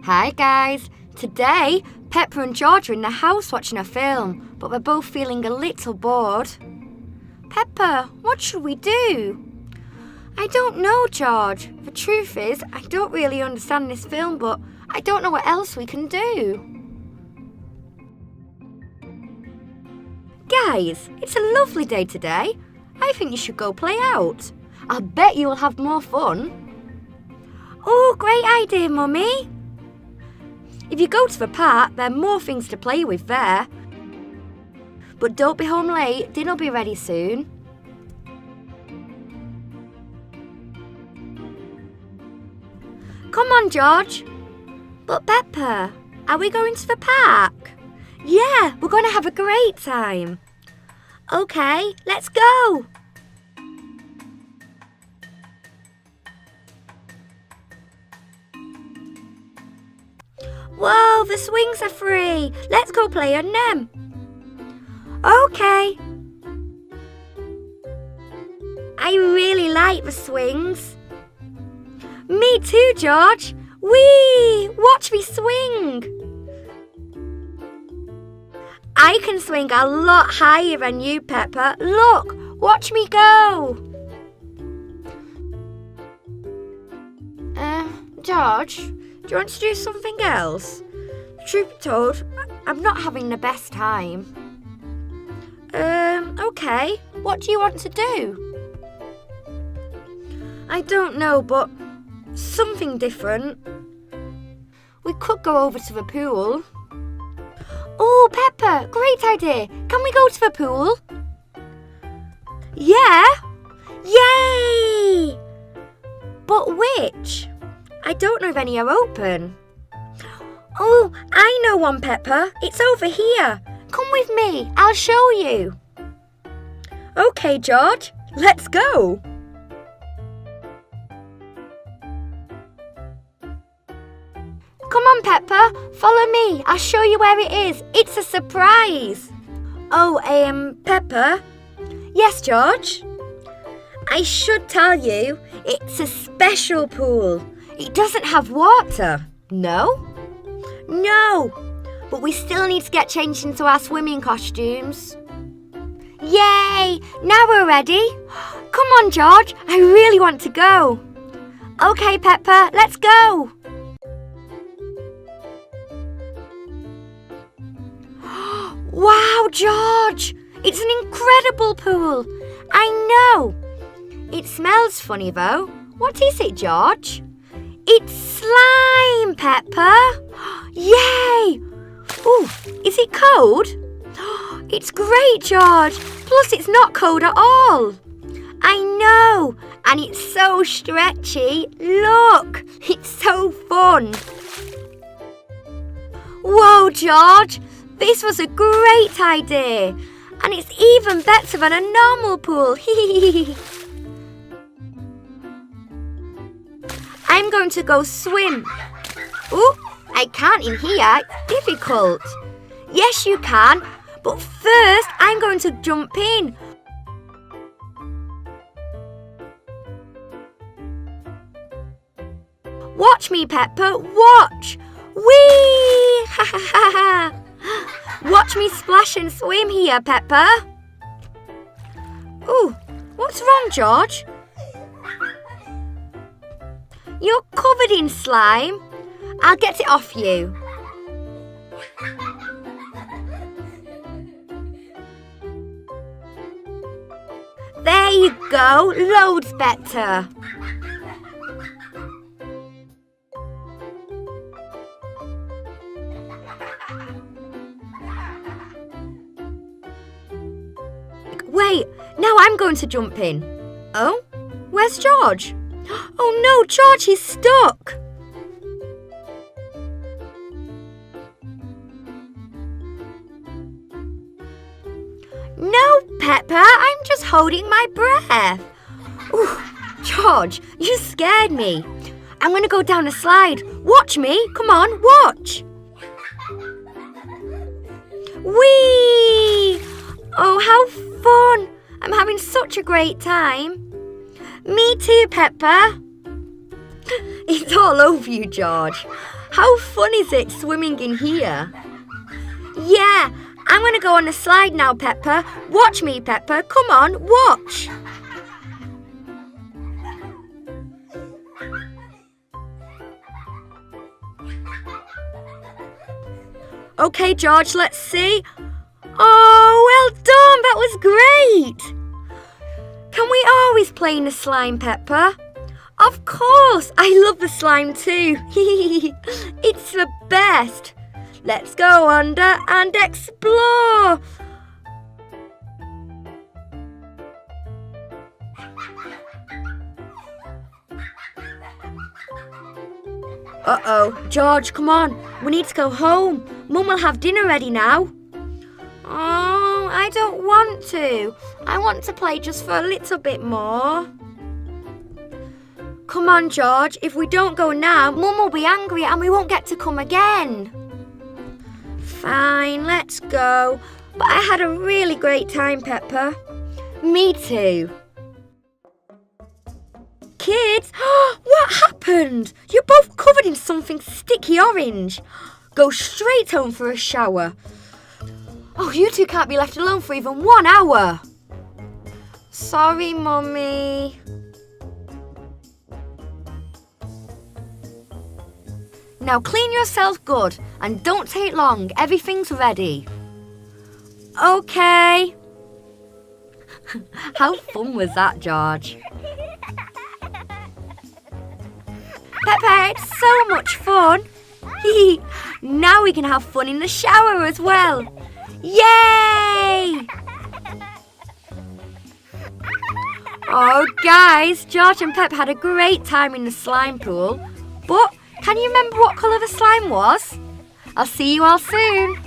Hi guys! Today, Peppa and George are in the house watching a film, but we're both feeling a little bored. Peppa, what should we do? I don't know, George. The truth is, I don't really understand this film, but I don't know what else we can do. Guys, it's a lovely day today. I think you should go play out. I'll bet you'll have more fun. Oh, great idea, Mummy. If you go to the park, there are more things to play with there. But don't be home late, dinner'll be ready soon. Come on, George. But Peppa, are we going to the park? Yeah, we're going to have a great time. Okay, let's go. Whoa, the swings are free. Let's go play on them. Okay. I really like the swings. Me too, George. Whee! Watch me swing. I can swing a lot higher than you, Peppa. Look, watch me go. George, do you want to do something else? Truth be told, I'm not having the best time. Okay. What do you want to do? I don't know, but something different. We could go over to the pool. Oh, Peppa, great idea. Can we go to the pool? Yeah. Yay! But which? I don't know if any are open. Oh, I know one, Peppa. It's over here. Come with me. I'll show you. Okay, George. Let's go. Come on, Peppa. Follow me. I'll show you where it is. It's a surprise. Oh, Peppa? Yes, George? I should tell you, it's a special pool. It doesn't have water. No? No. But we still need to get changed into our swimming costumes. Yay! Now we're ready. Come on, George. I really want to go. Okay, Peppa, let's go. Wow, George! It's an incredible pool. I know. It smells funny, though. What is it, George? It's slime, Peppa. Yay! Ooh, is it cold? It's great, George. Plus, it's not cold at all. I know. And it's so stretchy. Look, it's so fun. Whoa, George. This was a great idea. And it's even better than a normal pool. I'm going to go swim. Ooh, I can't in here. It's difficult. Yes, you can. But first, I'm going to jump in. Watch me, Peppa. Watch. Whee! Ha ha ha ha. Watch me splash and swim here, Peppa. Ooh, what's wrong, George? You're covered in slime. I'll get it off you. There you go, loads better. Wait, now I'm going to jump in. Oh, where's George? Oh no, George, he's stuck. No, Peppa, I'm just holding my breath. Ooh, George, you scared me. I'm going to go down a slide. Watch me. Come on, watch. Whee! Oh, how fun. I'm having such a great time. Me too, Peppa. It's all over you, George. How fun is it swimming in here? Yeah, I'm going to go on the slide now, Peppa. Watch me, Peppa. Come on, watch. OK, George, let's see. Oh, well done. That was great. Can we always play in the slime, Peppa? Of course. I love the slime too. It's the best. Let's go under and explore. Uh-oh. George, come on. We need to go home. Mum will have dinner ready now. Oh, I don't want to. I want to play just for a little bit more. Come on, George. If we don't go now, Mum will be angry and we won't get to come again. Fine, let's go. But I had a really great time, Peppa. Me too. Kids, what happened? You're both covered in something sticky orange. Go straight home for a shower. Oh, you two can't be left alone for even 1 hour. Sorry, Mummy. Now clean yourself good and don't take long. Everything's ready. OK. How fun was that, George? Peppa, it's so much fun. Now we can have fun in the shower as well. Yay! Oh, guys, George and Pep had a great time in the slime pool. But can you remember what colour the slime was? I'll see you all soon.